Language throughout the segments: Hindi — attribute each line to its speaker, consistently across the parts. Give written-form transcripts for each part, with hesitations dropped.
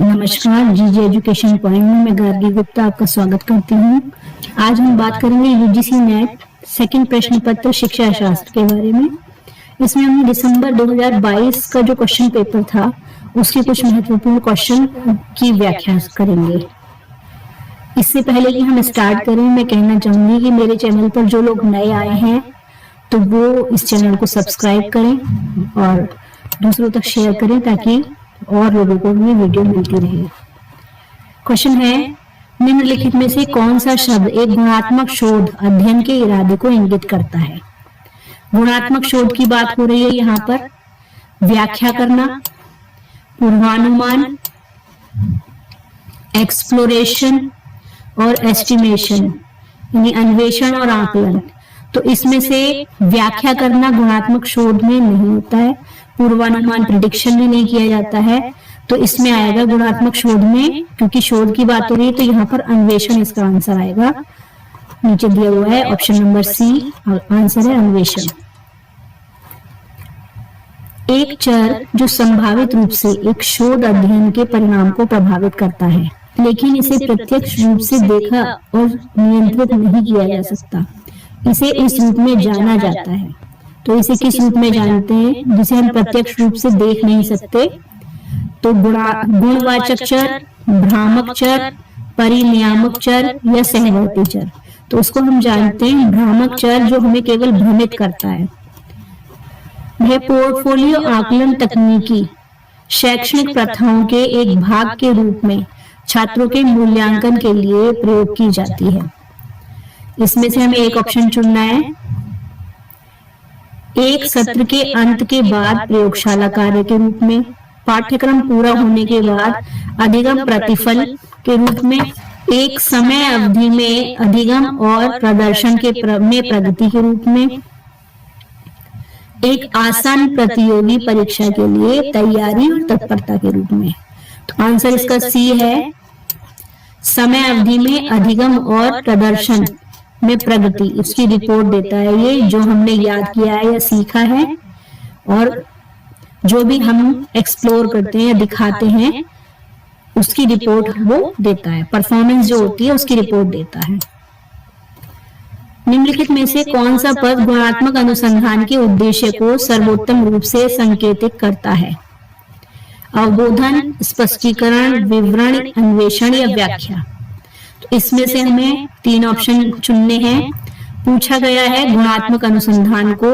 Speaker 1: नमस्कार, जीजे एजुकेशन पॉइंट में मैं गार्गी गुप्ता आपका स्वागत करती हूँ। आज हम बात करेंगे यूजीसी नेट सेकंड प्रश्न पत्र शिक्षा शास्त्र के बारे में। इसमें हम दिसंबर 2022 का जो क्वेश्चन पेपर था उसके कुछ महत्वपूर्ण क्वेश्चन की व्याख्या करेंगे। इससे पहले कि हम स्टार्ट करें, मैं कहना चाहूंगी कि मेरे चैनल पर जो लोग नए आए हैं तो वो इस चैनल को सब्सक्राइब करें और दूसरों तक शेयर करें ताकि और लोगों को भी वीडियो मिलती रहे। क्वेश्चन है, निम्नलिखित में से कौन सा शब्द एक गुणात्मक शोध अध्ययन के इरादे को इंगित करता है? गुणात्मक शोध की बात हो रही है यहाँ पर। व्याख्या करना, पूर्वानुमान, एक्सप्लोरेशन और एस्टिमेशन यानी अन्वेषण और आकलन। तो इसमें से व्याख्या करना गुणात्मक शोध में नहीं होता है, पूर्वानुमान प्रिडिक्शन भी नहीं किया जाता है, तो इसमें आएगा गुणात्मक शोध में। क्योंकि शोध की बात हो रही है तो यहाँ पर अन्वेषण इसका आंसर आएगा। नीचे दिया हुआ है ऑप्शन नंबर सी, आंसर है अन्वेषण। एक चर जो संभावित रूप से एक शोध अध्ययन के परिणाम को प्रभावित करता है लेकिन इसे प्रत्यक्ष रूप से देखा और नियंत्रित नहीं किया जा सकता, इसे इस रूप में जाना जाता है। तो इसे किस रूप में जानते हैं जिसे हम प्रत्यक्ष रूप से देख नहीं सकते? तो गुणवाचक चर, भ्रामक चर, परिनियामक चर या सहवर्ती चर। तो उसको हम जानते हैं भ्रामक चर, जो हमें केवल भ्रमित करता है। यह पोर्टफोलियो आकलन तकनीकी शैक्षणिक प्रथाओं के एक भाग के रूप में छात्रों के मूल्यांकन के लिए प्रयोग की जाती है। इसमें से हमें एक ऑप्शन चुनना है। एक सत्र के अंत के बाद प्रयोगशाला कार्य के रूप में, पाठ्यक्रम पूरा होने के बाद अधिगम प्रतिफल के रूप में, एक समय अवधि में अधिगम और प्रदर्शन में प्रगति के रूप में, एक आसान प्रतियोगी परीक्षा के लिए तैयारी और तत्परता के रूप में। तो आंसर इसका सी है, समय अवधि में अधिगम और प्रदर्शन में प्रगति। इसकी रिपोर्ट देता है ये, जो हमने याद किया है या सीखा है और जो भी हम एक्सप्लोर करते हैं या दिखाते हैं उसकी रिपोर्ट वो देता है। परफॉर्मेंस जो होती है उसकी रिपोर्ट देता है। निम्नलिखित में से कौन सा पद गुणात्मक अनुसंधान के उद्देश्य को सर्वोत्तम रूप से संकेतित करता है? अवबोधन, स्पष्टीकरण, विवरण, अन्वेषण या व्याख्या। तो इसमें से हमें तीन ऑप्शन चुनने हैं। पूछा गया है गुणात्मक अनुसंधान को,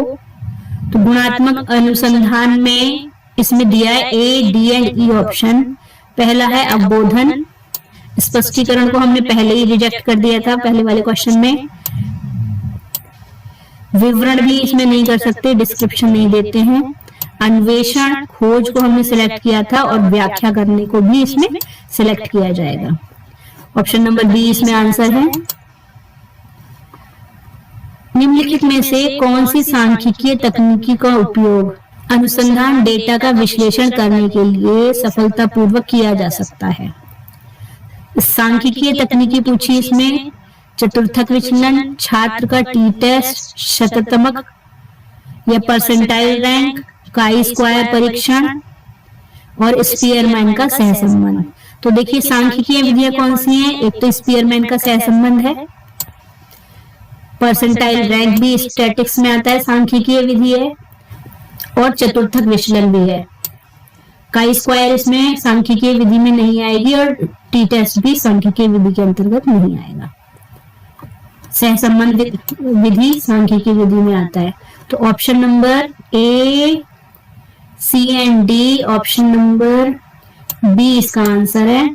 Speaker 1: तो गुणात्मक अनुसंधान में इसमें दिया है ए, डी एंड ई ऑप्शन। पहला है अवबोधन, स्पष्टीकरण को हमने पहले ही रिजेक्ट कर दिया था पहले वाले क्वेश्चन में। विवरण भी इसमें नहीं कर सकते, डिस्क्रिप्शन नहीं देते हैं। अन्वेषण, खोज को हमने सिलेक्ट किया था और व्याख्या करने को भी इसमें सिलेक्ट किया जाएगा। ऑप्शन नंबर बी इसमें आंसर है। निम्नलिखित में से कौन सी सांख्यिकीय तकनीकी का उपयोग अनुसंधान डेटा का विश्लेषण करने के लिए सफलतापूर्वक किया जा सकता है? सांख्यिकीय तकनीकी पूछी इसमें चतुर्थक विचलन, छात्र का टी टेस्ट, शततमक या परसेंटाइल रैंक, काई स्क्वायर परीक्षण और स्पीयरमैन का सहसंबंध। तो देखिए सांख्यिकीय विधियां कौन सी हैं? एक तो स्पीयरमैन का सहसंबंध है, परसेंटाइल रैंक भी स्टैटिक्स में आता है, सांख्यिकीय विधि है, और चतुर्थक विचलन भी है। काई स्क्वायर इसमें सांख्यिकीय विधि में नहीं आएगी और टी टेस्ट भी सांख्यिकीय विधि के अंतर्गत नहीं आएगा। सहसंबंध विधि सांख्यिकीय विधि में आता है। तो option number A, C and D, option number B इसका आंसर है।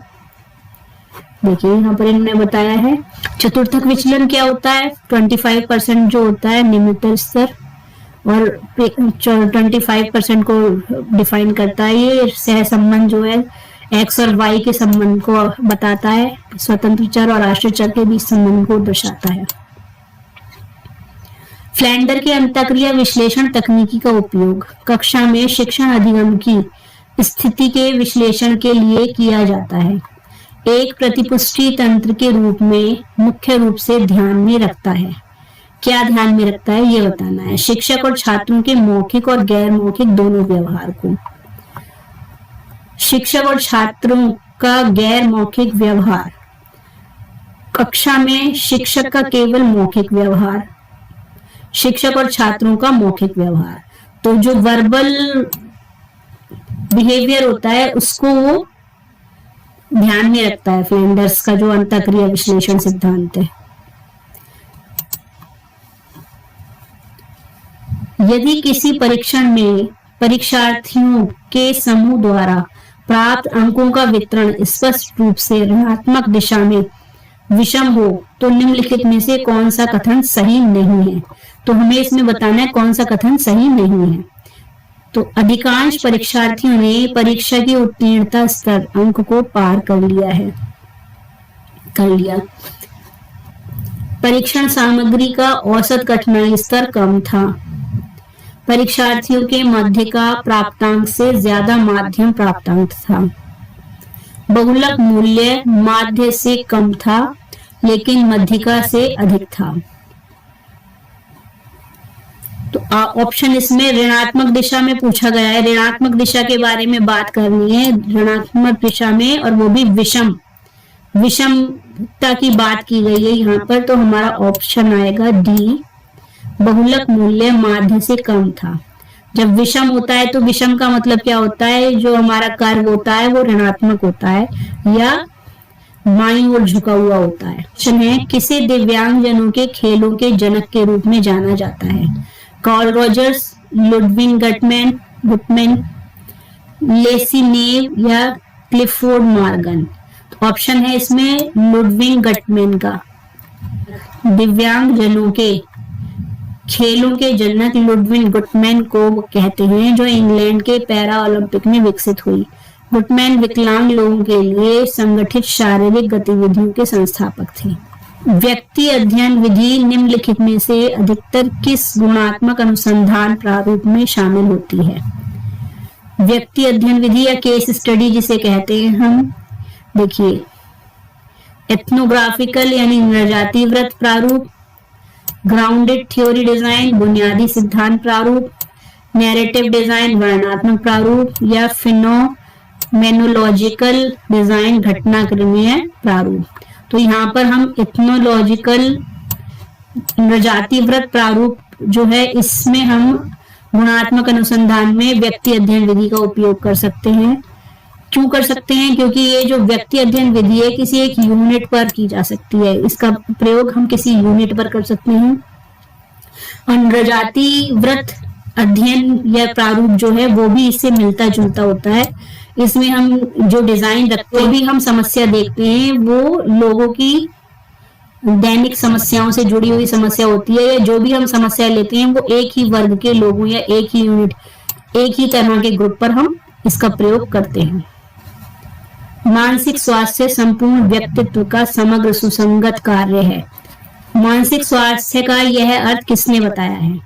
Speaker 1: देखिए यहाँ पर इन्होंने बताया है चतुर्थक विचलन क्या होता है। 25% जो होता है निम्नतर स्तर और 25% को डिफाइन करता है। ये सहसंबंध जो है एक्स और वाई के संबंध को बताता है, स्वतंत्र चर और आश्रित चर के बीच संबंध को दर्शाता है। फ्लैंडर के अंतःक्रिया विश्लेषण तकनीकी का उपयोग कक्षा में शिक्षण अधिगम की स्थिति के विश्लेषण के लिए किया जाता है। एक प्रतिपुष्टि तंत्र के रूप में मुख्य रूप से ध्यान में रखता है। क्या ध्यान में रखता है ये बताना है। शिक्षक और छात्रों के मौखिक और गैर मौखिक दोनों व्यवहार को। शिक्षक और छात्रों का गैर मौखिक व्यवहार, कक्षा में शिक्षक का केवल मौखिक व्यवहार, शिक्षक और छात्रों का मौखिक व्यवहार। तो जो वर्बल बिहेवियर होता है उसको वो ध्यान में रखता है फ्लैंडर्स का जो अंतःक्रिया विश्लेषण सिद्धांत है। यदि किसी परीक्षण में परीक्षार्थियों के समूह द्वारा प्राप्त अंकों का वितरण स्पष्ट रूप से ऋणात्मक दिशा में विषम हो तो निम्नलिखित में से कौन सा कथन सही नहीं है। तो हमें इसमें बताना है कौन सा कथन सही नहीं है। तो अधिकांश परीक्षार्थियों ने परीक्षा की उत्तीर्णता स्तर अंक को पार कर लिया। परीक्षण सामग्री का औसत कठिनाई स्तर कम था। परीक्षार्थियों के मध्य का प्राप्तांक से ज्यादा माध्यम प्राप्तांक था। बहुलक मूल्य माध्य से कम था लेकिन मध्यिका से अधिक था। तो ऑप्शन इसमें ऋणात्मक दिशा में पूछा गया है। ऋणात्मक दिशा के बारे में बात करनी है, ऋणात्मक दिशा में, और वो भी विषमता की बात की गई है यहाँ पर। तो हमारा ऑप्शन आएगा डी, बहुलक मूल्य माध्य से कम था। जब विषम होता है तो विषम का मतलब क्या होता है, जो हमारा कर्व होता है वो ऋणात्मक होता है या बाईं ओर झुका हुआ होता है। प्रश्न है, किसे दिव्यांगजनों के खेलों के जनक के रूप में जाना जाता है? कार्ल रॉजर्स, लुडविग गुटमैन, लेसी नेव या क्लिफोर्ड मॉर्गन? तो ऑप्शन है इसमें लुडविग गुटमैन का। दिव्यांगजनों के खेलों के जनक लुडविग गुटमैन को कहते हैं, जो इंग्लैंड के पैरा ओलंपिक में विकसित हुई। गुटमैन विकलांग लोगों के लिए संगठित शारीरिक गतिविधियों के संस्थापक थे। व्यक्ति अध्ययन विधि निम्नलिखित में से अधिकतर किस गुणात्मक अनुसंधान प्रारूप में शामिल होती है? व्यक्ति अध्ययन विधि या केस स्टडी जिसे कहते हैं हम, देखिए, एथनोग्राफिकल यानी नृजातिव्रत प्रारूप, ग्राउंडेड थ्योरी डिजाइन बुनियादी सिद्धांत प्रारूप, नैरेटिव डिजाइन वर्णनात्मक प्रारूप, या फिनोमेनोलॉजिकल डिजाइन घटनाक्रमीय प्रारूप। तो यहाँ पर हम इथनोलॉजिकल नृजातिव्रत प्रारूप जो है, इसमें हम गुणात्मक अनुसंधान में व्यक्ति अध्ययन विधि का उपयोग कर सकते हैं। क्यों कर सकते हैं? क्योंकि ये जो व्यक्ति अध्ययन विधि है किसी एक यूनिट पर की जा सकती है, इसका प्रयोग हम किसी यूनिट पर कर सकते हैं। और नृजातिव्रत अध्ययन या प्रारूप जो है वो भी इससे मिलता जुलता होता है। इसमें हम जो डिजाइन रखते हैं, भी हम समस्या देखते हैं, वो लोगों की दैनिक समस्याओं से जुड़ी हुई समस्या होती है, या जो भी हम समस्या लेते हैं वो एक ही वर्ग के लोगों या एक ही यूनिट, एक ही तरह के ग्रुप पर हम इसका प्रयोग करते हैं। मानसिक स्वास्थ्य संपूर्ण व्यक्तित्व का समग्र सुसंगत कार्य है। मानसिक स्वास्थ्य का यह अर्थ किसने बताया है?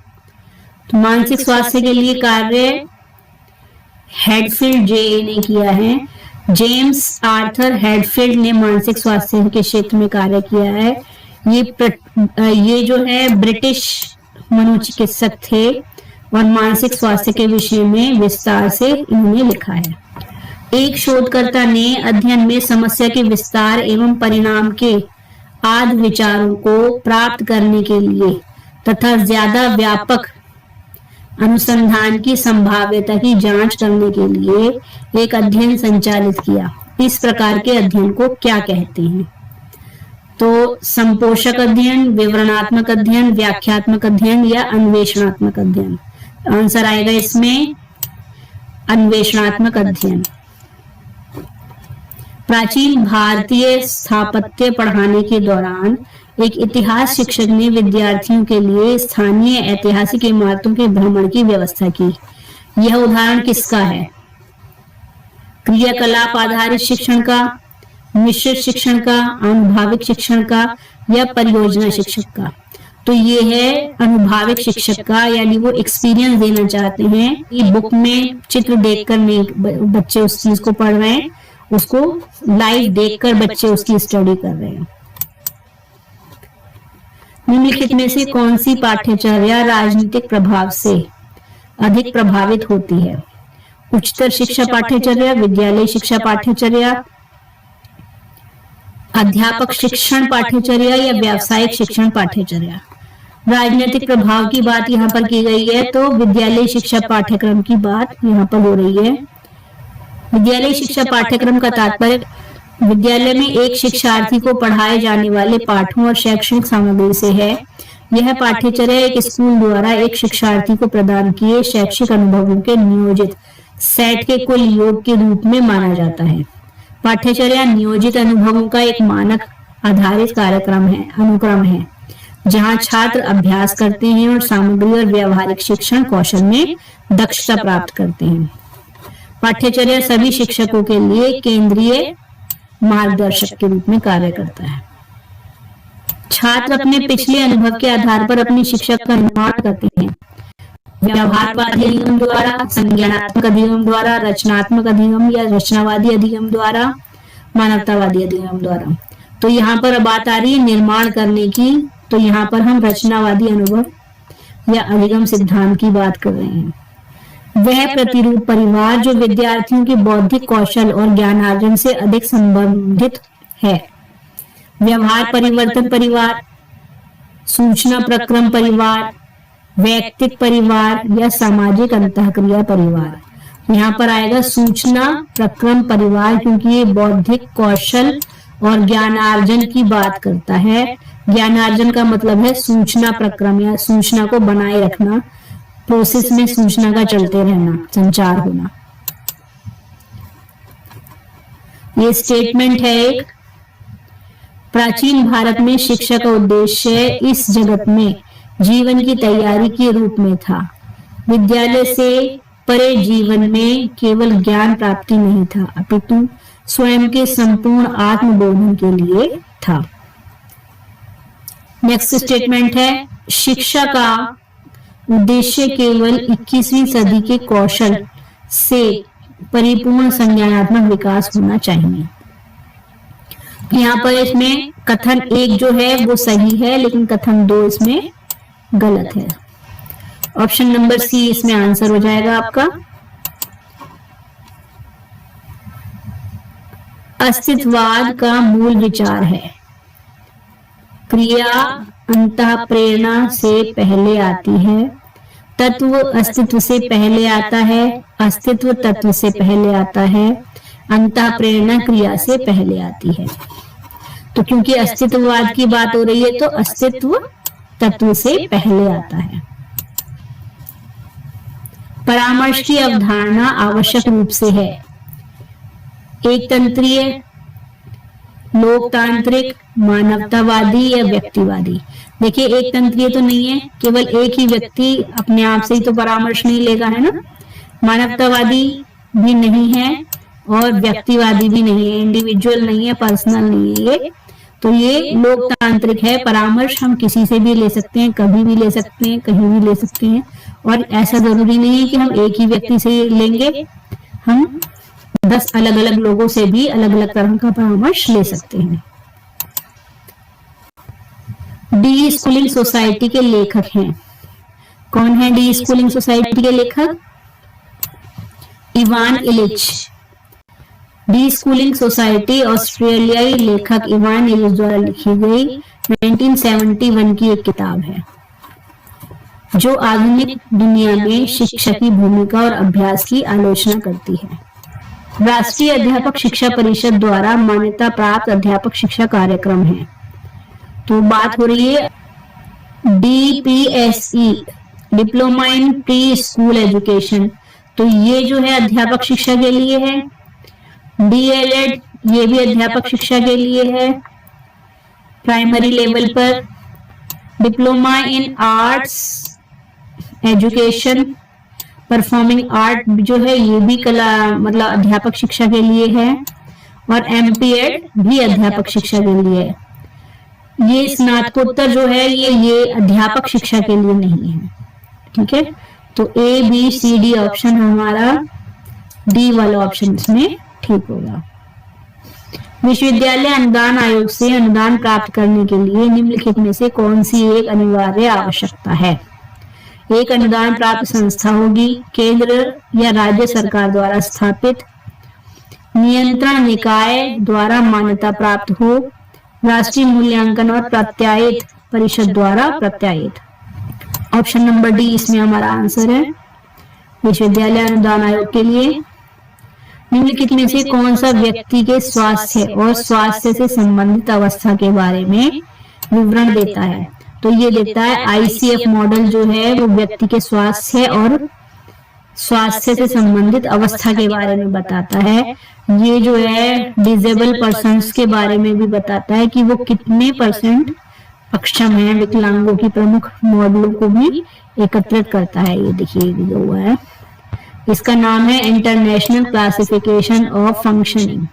Speaker 1: तो मानसिक स्वास्थ्य के लिए कार्य हेडफील्ड जे ने किया है। जेम्स आर्थर हेडफील्ड ने मानसिक स्वास्थ्य के क्षेत्र में कार्य किया है। ये जो है ब्रिटिश मनोचिकित्सक थे और मानसिक स्वास्थ्य के विषय में विस्तार से इन्होंने लिखा है। एक शोधकर्ता ने अध्ययन में समस्या के विस्तार एवं परिणाम के आद विचारों को प्राप्त करने के लिए तथा ज्यादा व्यापक अनुसंधान की संभाव्यता की जांच करने के लिए एक अध्ययन संचालित किया। इस प्रकार के अध्ययन को क्या कहते हैं? तो संपोषक अध्ययन, विवरणात्मक अध्ययन, व्याख्यात्मक अध्ययन या अन्वेषणात्मक अध्ययन? आंसर आएगा इसमें अन्वेषणात्मक अध्ययन। प्राचीन भारतीय स्थापत्य पढ़ाने के दौरान एक इतिहास शिक्षक ने विद्यार्थियों के लिए स्थानीय ऐतिहासिक इमारतों के भ्रमण की व्यवस्था की। यह उदाहरण किसका है? क्रियाकलाप आधारित शिक्षण का, मिश्रित शिक्षण का, अनुभाविक शिक्षण का या परियोजना शिक्षक का? तो ये है अनुभाविक शिक्षक का, यानी वो एक्सपीरियंस देना चाहते हैं कि बुक में चित्र देखकर नहीं बच्चे उस चीज को पढ़ रहे हैं, उसको लाइव देखकर बच्चे उसकी स्टडी कर रहे हैं। निम्नलिखित में से कौन सी पाठ्यचर्या राजनीतिक प्रभाव से अधिक प्रभावित होती है? उच्चतर शिक्षा पाठ्यचर्या, विद्यालय शिक्षा पाठ्यचर्या, अध्यापक शिक्षण पाठ्यचर्या या व्यावसायिक शिक्षण पाठ्यचर्या। राजनीतिक प्रभाव की बात यहाँ पर की गई है, तो विद्यालय शिक्षा पाठ्यक्रम की बात यहाँ पर हो रही है। विद्यालय शिक्षा पाठ्यक्रम का तात्पर्य विद्यालय में एक शिक्षार्थी को पढ़ाए जाने वाले पाठों और शैक्षणिक सामग्री से है। यह पाठ्यचर्या एक स्कूल द्वारा एक शिक्षार्थी को प्रदान किए शैक्षिक अनुभवों के नियोजित सेट के कुल योग के रूप में माना जाता है। पाठ्यचर्या नियोजित अनुभवों का एक मानक आधारित अनुक्रम है, जहां छात्र अभ्यास करते हैं और सामग्री और व्यावहारिक शिक्षण कौशल में दक्षता प्राप्त करते हैं। पाठ्यचर्या सभी शिक्षकों के लिए केंद्रीय मार्गदर्शक के रूप में कार्य करता है। छात्र अपने पिछले अनुभव के आधार पर अपनी शिक्षा का निर्माण करते हैं। व्यवहारवादी अधिगम द्वारा, संज्ञानात्मक अधिगम द्वारा, रचनात्मक अधिगम या रचनावादी अधिगम द्वारा, मानवतावादी अधिगम द्वारा। तो यहाँ पर बात आ रही है निर्माण करने की, तो यहाँ पर हम रचनावादी अनुभव या अधिगम सिद्धांत की बात कर रहे हैं। वह प्रतिरूप परिवार जो विद्यार्थियों के बौद्धिक कौशल और ज्ञानार्जन से अधिक संबंधित है। व्यवहार परिवर्तन परिवार, सूचना प्रक्रम परिवार, वैयक्तिक परिवार या सामाजिक अंतःक्रिया परिवार। यहाँ पर आएगा सूचना प्रक्रम परिवार, क्योंकि ये बौद्धिक कौशल और ज्ञानार्जन की बात करता है। ज्ञानार्जन का मतलब है सूचना प्रक्रम या सूचना को बनाए रखना, प्रोसेस में सूचना का चलते रहना, संचार होना। ये स्टेटमेंट है एक, प्राचीन भारत में शिक्षा का उद्देश्य इस जगत में जीवन की तैयारी के रूप में था। विद्यालय से परे जीवन में केवल ज्ञान प्राप्ति नहीं था, अपितु स्वयं के संपूर्ण आत्मबोधन के लिए था। नेक्स्ट स्टेटमेंट है, शिक्षा का उद्देश्य केवल 21वीं सदी के कौशल से परिपूर्ण संज्ञानात्मक विकास होना चाहिए। यहाँ पर इसमें कथन 1 जो है वो सही है, लेकिन कथन 2 इसमें गलत है। ऑप्शन नंबर सी इसमें आंसर हो जाएगा आपका। अस्तित्ववाद का मूल विचार है, क्रिया अंतः प्रेरणा से पहले आती है, तत्व अस्तित्व से पहले आता है, अस्तित्व तत्व से पहले आता है, अंतः प्रेरणा क्रिया से पहले आती है। तो क्योंकि अस्तित्ववाद की बात हो रही है, तो अस्तित्व तत्व से पहले आता है। परामर्श की अवधारणा आवश्यक रूप से है एक तंत्रीय, लोकतांत्रिक, मानवतावादी या व्यक्तिवादी। देखिए एक तंत्रीय तो नहीं है, केवल एक ही व्यक्ति अपने आप से ही तो परामर्श नहीं लेगा, है ना। मानवतावादी भी नहीं है और व्यक्तिवादी भी नहीं है, इंडिविजुअल नहीं है, पर्सनल नहीं है ये। तो ये लोकतांत्रिक है। परामर्श हम किसी से भी ले सकते हैं, कभी भी ले सकते हैं, कहीं भी ले सकते हैं, और ऐसा जरूरी नहीं है कि हम एक ही व्यक्ति से लेंगे, हम 10 अलग अलग लोगों से भी अलग अलग तरह का परामर्श ले सकते हैं। डी स्कूलिंग सोसाइटी के लेखक हैं, कौन है डी स्कूलिंग सोसाइटी के लेखक? Ivan Ilyich. D schooling society ऑस्ट्रेलियाई लेखक इवान इलिच द्वारा लिखी गई 1971 की एक किताब है, जो आधुनिक दुनिया में शिक्षा की भूमिका और अभ्यास की आलोचना करती है। राष्ट्रीय अध्यापक शिक्षा परिषद द्वारा मान्यता प्राप्त अध्यापक शिक्षा कार्यक्रम है। तो बात हो रही है DPSE, diploma in pre school education. तो ये जो है अध्यापक शिक्षा के लिए है। DLED ये भी अध्यापक शिक्षा के लिए है प्राइमरी लेवल पर। Diploma in arts education, performing art जो है ये भी कला मतलब अध्यापक शिक्षा के लिए है। और MPEd भी अध्यापक शिक्षा के लिए है। ये स्नातकोत्तर जो है ये अध्यापक शिक्षा के लिए नहीं है। ठीक है, तो ABCD ऑप्शन हमारा डी वाला ऑप्शन इसमें ठीक होगा। विश्वविद्यालय अनुदान आयोग से अनुदान प्राप्त करने के लिए निम्नलिखित में से कौन सी एक अनिवार्य आवश्यकता है? एक अनुदान प्राप्त संस्था होगी, केंद्र या राज्य सरकार द्वारा स्थापित, नियंत्रण निकाय द्वारा मान्यता प्राप्त हो, राष्ट्रीय मूल्यांकन और प्रत्यायित परिषद द्वारा प्रत्यायित। ऑप्शन नंबर डी इसमें हमारा आंसर है, विश्वविद्यालय अनुदान आयोग के लिए। निम्नलिखित में से कौन सा व्यक्ति के स्वास्थ्य और स्वास्थ्य से संबंधित अवस्था के बारे में विवरण देता है? तो ये देता है आईसीएफ मॉडल जो है वो व्यक्ति के स्वास्थ्य और स्वास्थ्य से संबंधित अवस्था के बारे में बताता है। ये जो है डिसेबल पर्सन्स के बारे में भी बताता है कि वो कितने % अक्षम है। विकलांगों की प्रमुख मॉडलों को भी एकत्रित करता है। ये देखिए दिया हुआ है, इसका नाम है इंटरनेशनल क्लासिफिकेशन ऑफ फंक्शनिंग।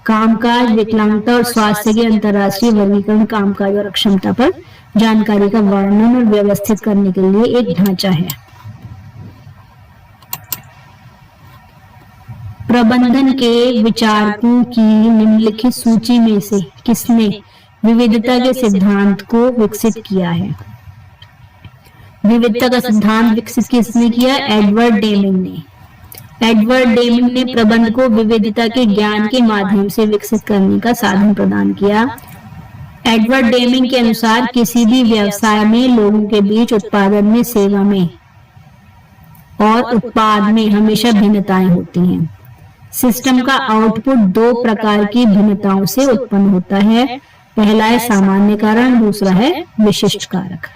Speaker 1: कामकाज, विकलांगता और स्वास्थ्य के अंतर्राष्ट्रीय वर्गीकरण कामकाज और अक्षमता पर जानकारी का वर्णन और व्यवस्थित करने के लिए एक ढांचा है। प्रबंधन के विचारकों की निम्नलिखित सूची में से किसने विविधता के सिद्धांत को विकसित किया है? विविधता का सिद्धांत विकसित किसने किया? एडवर्ड डेमिंग ने। एडवर्ड डेमिंग ने प्रबंध को विविधता के ज्ञान के माध्यम से विकसित करने का साधन प्रदान किया। एडवर्ड डेमिंग के अनुसार किसी भी व्यवसाय में लोगों के बीच उत्पादन में, सेवा में और उत्पाद में हमेशा भिन्नताएं होती हैं। सिस्टम का आउटपुट 2 प्रकार की भिन्नताओं से उत्पन्न होता है। पहला है सामान्य कारण, दूसरा है विशिष्ट कारक।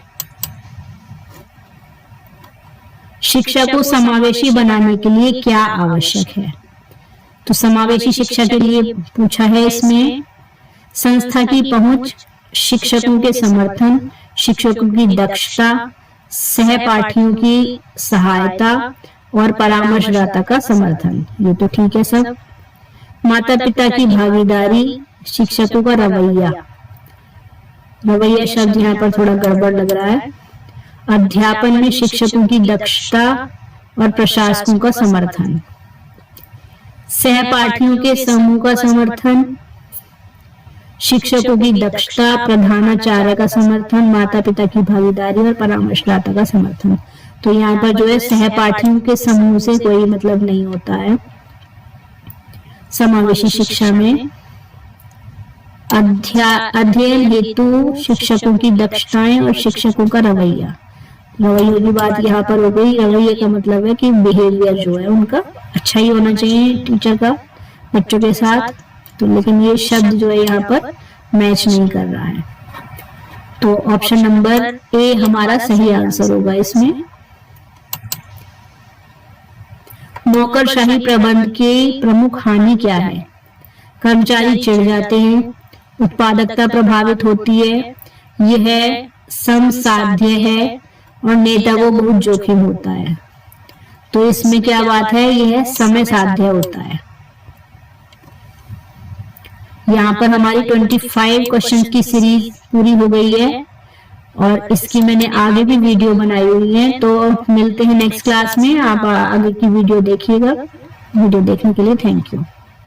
Speaker 1: शिक्षा को समावेशी बनाने के लिए क्या आवश्यक है? तो समावेशी शिक्षा के लिए पूछा है इसमें संस्था की पहुंच, शिक्षकों के समर्थन, शिक्षकों की दक्षता, सहपाठियों की सहायता और परामर्शदाता का समर्थन। ये तो ठीक है सब। माता पिता की भागीदारी, शिक्षकों का रवैया, रवैया शब्द यहाँ पर थोड़ा गड़बड़ लग रहा है। अध्यापन में शिक्षकों की दक्षता और प्रशासकों का समर्थन, सहपाठियों के समूह का समर्थन, शिक्षकों की दक्षता, प्रधानाचार्य का समर्थन, माता पिता की भागीदारी और परामर्शदाता का समर्थन। तो यहाँ पर जो है सहपाठियों के समूह से कोई मतलब नहीं होता है। समावेशी शिक्षा में अध्ययन हेतु शिक्षकों की दक्षताएं और शिक्षकों का रवैया। रवैये की बात यहाँ पर हो गई। रवैये का मतलब है कि बिहेवियर जो है उनका अच्छा ही होना चाहिए टीचर का बच्चों के साथ। तो लेकिन ये शब्द जो है यहाँ पर मैच नहीं कर रहा है। तो ऑप्शन नंबर ए हमारा सही आंसर होगा इसमें। नौकरशाही प्रबंध की प्रमुख हानि क्या है? कर्मचारी चिढ़ जाते हैं, उत्पादकता प्रभावित होती है, यह समसाध्य है और नेता को बहुत जोखिम होता है। तो इसमें क्या बात है? यह समय साध्य होता है। यहाँ पर हमारी 25 क्वेश्चंस की सीरीज पूरी हो गई है और इसकी मैंने आगे भी वीडियो बनाई हुई है। तो मिलते हैं नेक्स्ट क्लास में। आप आगे की वीडियो देखिएगा। वीडियो देखने के लिए थैंक यू।